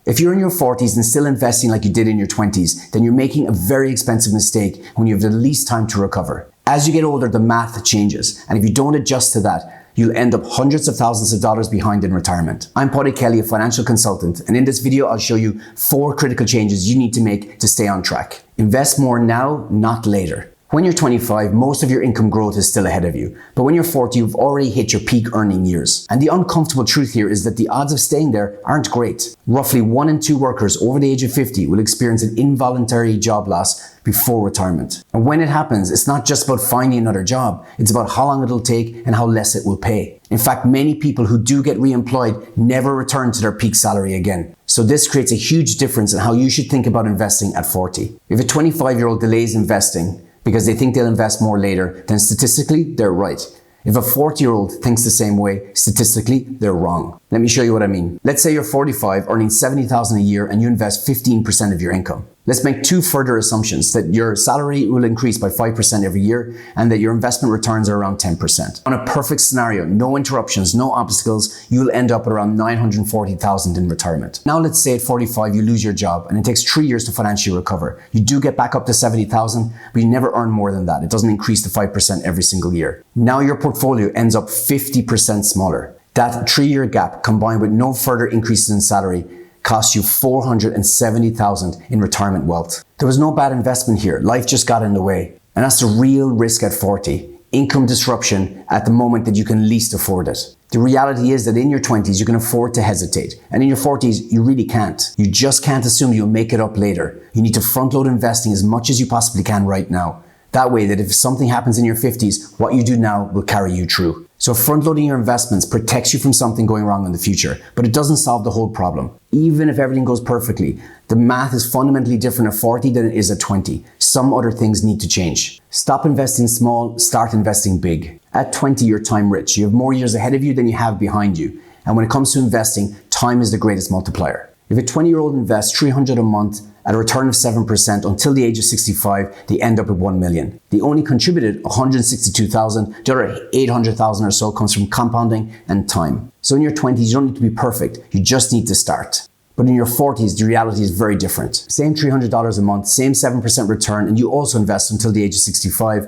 If you're in your 40s and still investing like you did in your 20s, then you're making a very expensive mistake when you have the least time to recover. As you get older, the math changes, and if you don't adjust to that, you'll end up hundreds of thousands of dollars behind in retirement. I'm Paddy Kelly, a financial consultant, and in this video, I'll show you 4 critical changes you need to make to stay on track. Invest more now, not later. When you're 25, most of your income growth is still ahead of you. But when you're 40, you've already hit your peak earning years. And the uncomfortable truth here is that the odds of staying there aren't great. Roughly 1 in 2 workers over the age of 50 will experience an involuntary job loss before retirement. And when it happens, it's not just about finding another job. It's about how long it'll take and how less it will pay. In fact, many people who do get re-employed never return to their peak salary again. So this creates a huge difference in how you should think about investing at 40. If a 25-year-old delays investing because they think they'll invest more later, then statistically, they're right. If a 40-year-old thinks the same way, statistically, they're wrong. Let me show you what I mean. Let's say you're 45, earning $70,000 a year, and you invest 15% of your income. Let's make 2 further assumptions: that your salary will increase by 5% every year, and that your investment returns are around 10%. On a perfect scenario, no interruptions, no obstacles, you'll end up at around $940,000 in retirement. Now let's say at 45 you lose your job, and it takes 3 years to financially recover. You do get back up to $70,000, but you never earn more than that. It doesn't increase to 5% every single year. Now your portfolio ends up 50% smaller. That 3-year gap, combined with no further increases in salary, cost you $470,000 in retirement wealth. There was no bad investment here. Life just got in the way. And that's the real risk at 40. Income disruption at the moment that you can least afford it. The reality is that in your 20s, you can afford to hesitate. And in your 40s, you really can't. You just can't assume you'll make it up later. You need to front load investing as much as you possibly can right now. That way that if something happens in your 50s, what you do now will carry you through. So front-loading your investments protects you from something going wrong in the future, but it doesn't solve the whole problem. Even if everything goes perfectly, the math is fundamentally different at 40 than it is at 20. Some other things need to change. Stop investing small, start investing big. At 20, you're time rich. You have more years ahead of you than you have behind you. And when it comes to investing, time is the greatest multiplier. If a 20-year-old invests $300 a month at a return of 7% until the age of 65, they end up at $1 million. They only contributed $162,000. The other $800,000 or so comes from compounding and time. So in your 20s, you don't need to be perfect. You just need to start. But in your 40s, the reality is very different. Same $300 a month, same 7% return, and you also invest until the age of 65,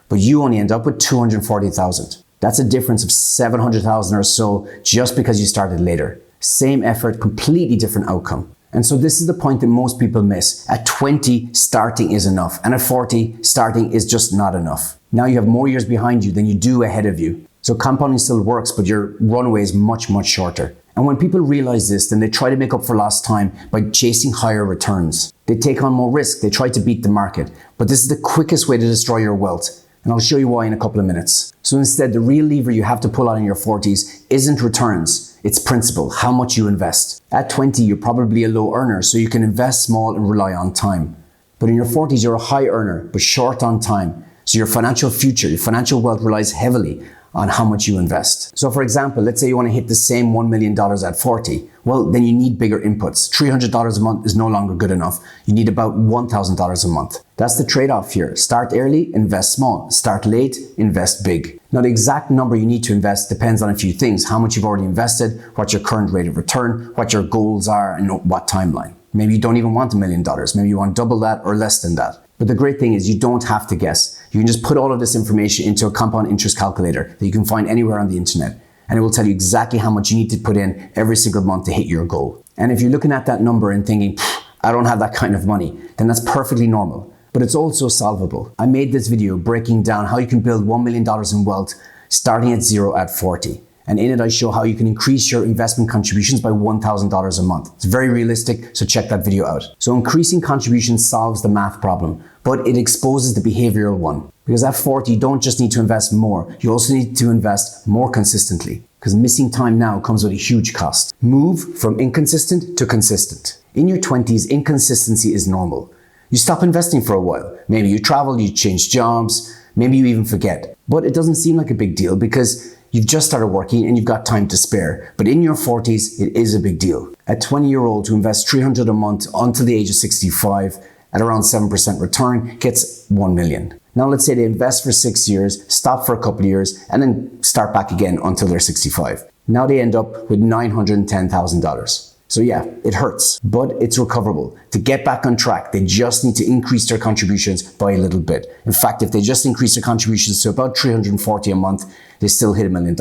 but you only end up with $240,000. That's a difference of $700,000 or so just because you started later. Same effort, completely different outcome. And so this is the point that most people miss. At 20, starting is enough. And at 40, starting is just not enough. Now you have more years behind you than you do ahead of you. So compounding still works, but your runway is much, much shorter. And when people realize this, then they try to make up for lost time by chasing higher returns. They take on more risk. They try to beat the market. But this is the quickest way to destroy your wealth. And I'll show you why in a couple of minutes. So instead, the real lever you have to pull out in your 40s isn't returns, it's principle, how much you invest. At 20, you're probably a low earner, so you can invest small and rely on time. But in your 40s, you're a high earner, but short on time. So your financial future, your financial wealth relies heavily on how much you invest. So for example, let's say you want to hit the same $1 million at 40. Well, then you need bigger inputs. $300 a month is no longer good enough. You need about $1,000 a month. That's the trade-off here. Start early, invest small. Start late, invest big. Now the exact number you need to invest depends on a few things: how much you've already invested, what your current rate of return, what your goals are, and what timeline. Maybe you don't even want $1 million. Maybe you want double that or less than that. But the great thing is you don't have to guess. You can just put all of this information into a compound interest calculator that you can find anywhere on the internet. And it will tell you exactly how much you need to put in every single month to hit your goal. And if you're looking at that number and thinking, I don't have that kind of money, then that's perfectly normal. But it's also solvable. I made this video breaking down how you can build $1 million in wealth starting at 0 at 40. And in it, I show how you can increase your investment contributions by $1,000 a month. It's very realistic, so check that video out. So increasing contributions solves the math problem, but it exposes the behavioral one. Because at 40, you don't just need to invest more, you also need to invest more consistently. Because missing time now comes with a huge cost. Move from inconsistent to consistent. In your 20s, inconsistency is normal. You stop investing for a while. Maybe you travel, you change jobs, maybe you even forget. But it doesn't seem like a big deal because you've just started working and you've got time to spare. But in your 40s, it is a big deal. A 20-year-old who invests $300 a month until the age of 65 at around 7% return gets $1 million. Now let's say they invest for 6 years, stop for a couple of years, and then start back again until they're 65. Now they end up with $910,000. So yeah, it hurts, but it's recoverable. To get back on track, they just need to increase their contributions by a little bit. In fact, if they just increase their contributions to about $340 a month, they still hit $1 million.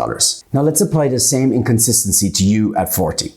Now let's apply the same inconsistency to you at 40.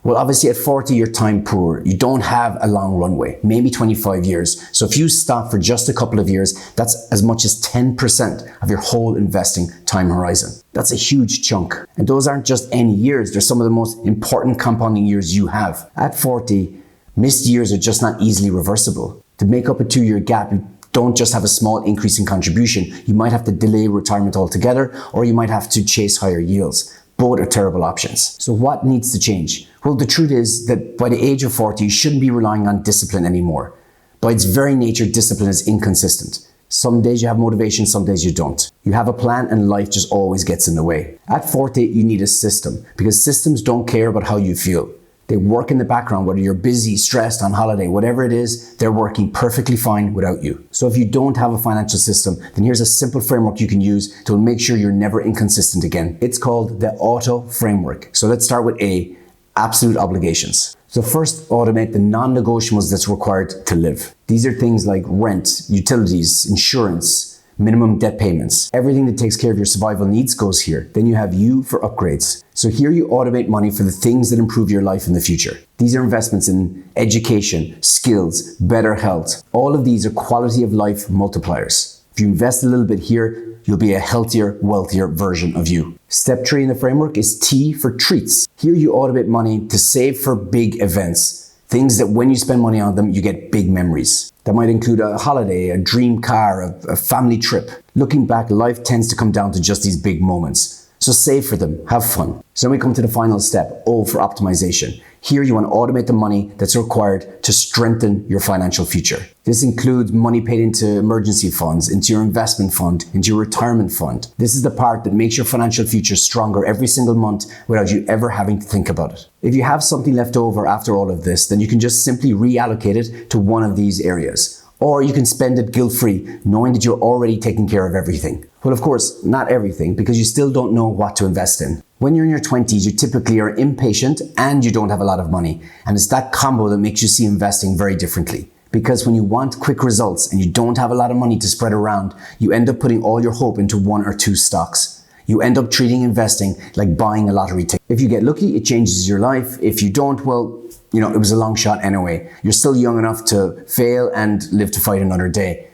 Well, obviously at 40, you're time poor. You don't have a long runway, maybe 25 years. So if you stop for just a couple of years, that's as much as 10% of your whole investing time horizon. That's a huge chunk. And those aren't just any years. They're some of the most important compounding years you have. At 40, missed years are just not easily reversible. To make up a 2-year gap, you don't just have a small increase in contribution. You might have to delay retirement altogether, or you might have to chase higher yields. Both are terrible options. So what needs to change? Well, the truth is that by the age of 40, you shouldn't be relying on discipline anymore. By its very nature, discipline is inconsistent. Some days you have motivation, some days you don't. You have a plan and life just always gets in the way. At 40, you need a system because systems don't care about how you feel. They work in the background, whether you're busy, stressed, on holiday, whatever it is, they're working perfectly fine without you. So if you don't have a financial system, then here's a simple framework you can use to make sure you're never inconsistent again. It's called the AUTO framework. So let's start with A, absolute obligations. So first, automate the non-negotiables that's required to live. These are things like rent, utilities, insurance, minimum debt payments. Everything that takes care of your survival needs goes here. Then you have U for upgrades. So here you automate money for the things that improve your life in the future. These are investments in education, skills, better health. All of these are quality of life multipliers. If you invest a little bit here, you'll be a healthier, wealthier version of you. Step 3 in the framework is T for treats. Here you automate money to save for big events. Things that when you spend money on them, you get big memories. That might include a holiday, a dream car, a family trip. Looking back, life tends to come down to just these big moments. So save for them, have fun. So then we come to the final step, O for optimization. Here you want to automate the money that's required to strengthen your financial future. This includes money paid into emergency funds, into your investment fund, into your retirement fund. This is the part that makes your financial future stronger every single month without you ever having to think about it. If you have something left over after all of this, then you can just simply reallocate it to one of these areas. Or you can spend it guilt-free, knowing that you're already taking care of everything. Well, of course, not everything, because you still don't know what to invest in. When you're in your 20s, you typically are impatient and you don't have a lot of money. And it's that combo that makes you see investing very differently. Because when you want quick results and you don't have a lot of money to spread around, you end up putting all your hope into 1 or 2 stocks. You end up treating investing like buying a lottery ticket. If you get lucky, it changes your life. If you don't, well, it was a long shot anyway. You're still young enough to fail and live to fight another day.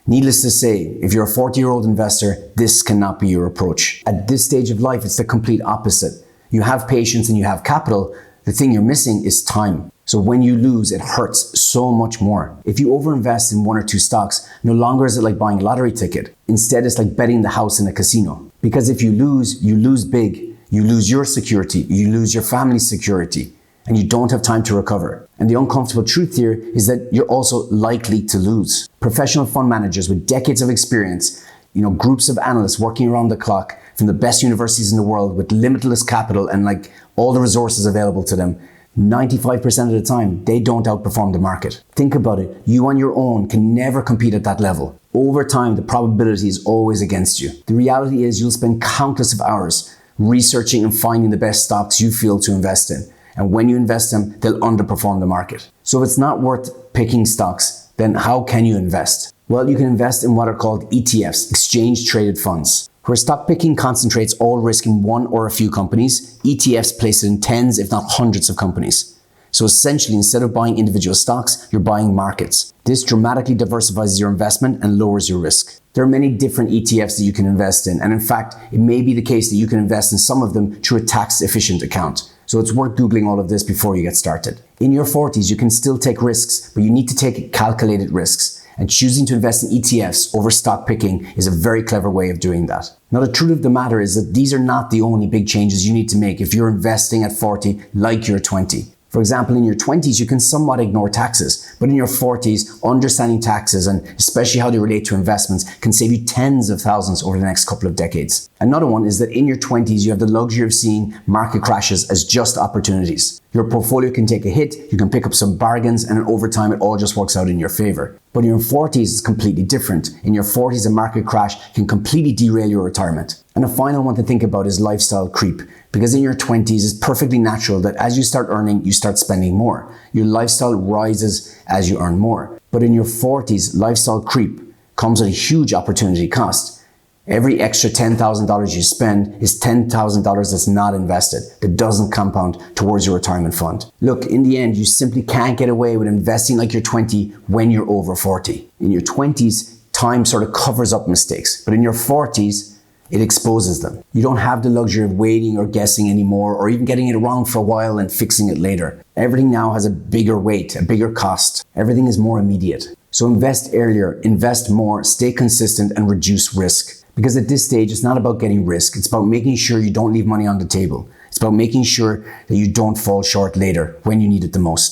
Needless to say, if you're a 40-year-old investor, this cannot be your approach. At this stage of life, it's the complete opposite. You have patience and you have capital. The thing you're missing is time. So when you lose, it hurts so much more. If you overinvest in 1 or 2 stocks, no longer is it like buying a lottery ticket. Instead, it's like betting the house in a casino. Because if you lose big. You lose your security, you lose your family's security, and you don't have time to recover. And the uncomfortable truth here is that you're also likely to lose. Professional fund managers with decades of experience, groups of analysts working around the clock from the best universities in the world with limitless capital and all the resources available to them, 95% of the time, they don't outperform the market. Think about it. You on your own can never compete at that level. Over time, the probability is always against you. The reality is you'll spend countless of hours researching and finding the best stocks you feel to invest in. And when you invest them, they'll underperform the market. So if it's not worth picking stocks, then how can you invest? Well, you can invest in what are called ETFs, exchange traded funds. Where stock picking concentrates all risk in one or a few companies, ETFs place it in tens, if not hundreds of companies. So essentially, instead of buying individual stocks, you're buying markets. This dramatically diversifies your investment and lowers your risk. There are many different ETFs that you can invest in. And in fact, it may be the case that you can invest in some of them through a tax-efficient account. So it's worth Googling all of this before you get started. In your 40s, you can still take risks, but you need to take calculated risks. And choosing to invest in ETFs over stock picking is a very clever way of doing that. Now, the truth of the matter is that these are not the only big changes you need to make if you're investing at 40 like you're 20. For example, in your 20s, you can somewhat ignore taxes, but in your 40s, understanding taxes and especially how they relate to investments can save you tens of thousands over the next couple of decades. Another one is that in your 20s, you have the luxury of seeing market crashes as just opportunities. Your portfolio can take a hit, you can pick up some bargains, and over time it all just works out in your favor. But in your 40s, it's completely different. In your 40s, a market crash can completely derail your retirement. And the final one to think about is lifestyle creep. Because in your 20s, it's perfectly natural that as you start earning, you start spending more. Your lifestyle rises as you earn more. But in your 40s, lifestyle creep comes at a huge opportunity cost. Every extra $10,000 you spend is $10,000 that's not invested, that doesn't compound towards your retirement fund. Look, in the end, you simply can't get away with investing like you're 20 when you're over 40. In your 20s, time sort of covers up mistakes, but in your 40s, it exposes them. You don't have the luxury of waiting or guessing anymore, or even getting it wrong for a while and fixing it later. Everything now has a bigger weight, a bigger cost. Everything is more immediate. So invest earlier, invest more, stay consistent, and reduce risk. Because at this stage, it's not about getting risk. It's about making sure you don't leave money on the table. It's about making sure that you don't fall short later when you need it the most.